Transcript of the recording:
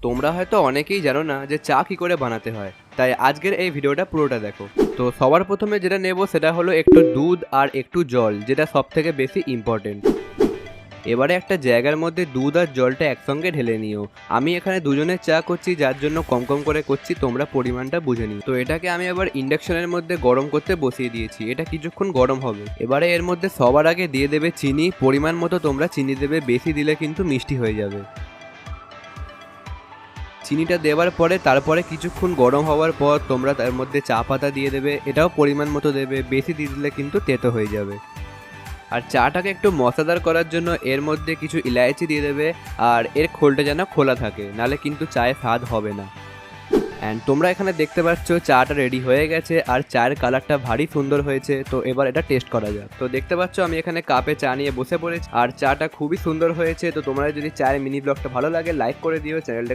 তোমরা হয়তো অনেকেই জানো না যে চা কি করে বানাতে হয়, তাই আজকের এই ভিডিওটা পুরোটা দেখো। তো সবার প্রথমে যেটা নেব সেটা হলো একটু দুধ আর একটু জল, যেটা সব থেকে বেশি ইম্পর্টেন্ট। এবারে একটা জায়গার মধ্যে দুধ আর জলটা একসঙ্গে ঢেলে নিও। আমি এখানে দুজনের চা করছি, যার জন্য কম কম করে করছি, তোমরা পরিমাণটা বুঝে নিও। তো এটাকে আমি আবার ইন্ডাকশনের মধ্যে গরম করতে বসিয়ে দিয়েছি, এটা কিছুক্ষণ গরম হবে। এবারে এর মধ্যে সবার আগে দিয়ে দেবে চিনি, পরিমাণ মতো তোমরা চিনি দেবে, বেশি দিলে কিন্তু মিষ্টি হয়ে যাবে। চিনিটা দেওয়ার পরে তারপরে কিছুক্ষণ গরম হওয়ার পর তোমরা তার মধ্যে চা পাতা দিয়ে দেবে, এটাও পরিমাণ মতো দেবে, বেশি দিয়ে দিলে কিন্তু তেতো হয়ে যাবে। আর চাটাকে একটু মশলাদার করার জন্য এর মধ্যে কিছু ইলায়চি দিয়ে দেবে, আর এর খোলটা যেন খোলা থাকে, নালে কিন্তু চায়ে স্বাদ হবে না। অ্যান্ড তোমরা এখানে দেখতে পাচ্ছ চাটা রেডি হয়ে গেছে, আর চায়ের কালারটা ভারী সুন্দর হয়েছে। তো এবার এটা টেস্ট করা যাক। তো দেখতে পাচ্ছ আমি এখানে কাপে চা নিয়ে বসে পড়েছি, আর চাটা খুবই সুন্দর হয়েছে। তো তোমরা যদি চায়ের মিনি ব্লগটা ভালো লাগে, লাইক করে দিও, চ্যানেলটাকে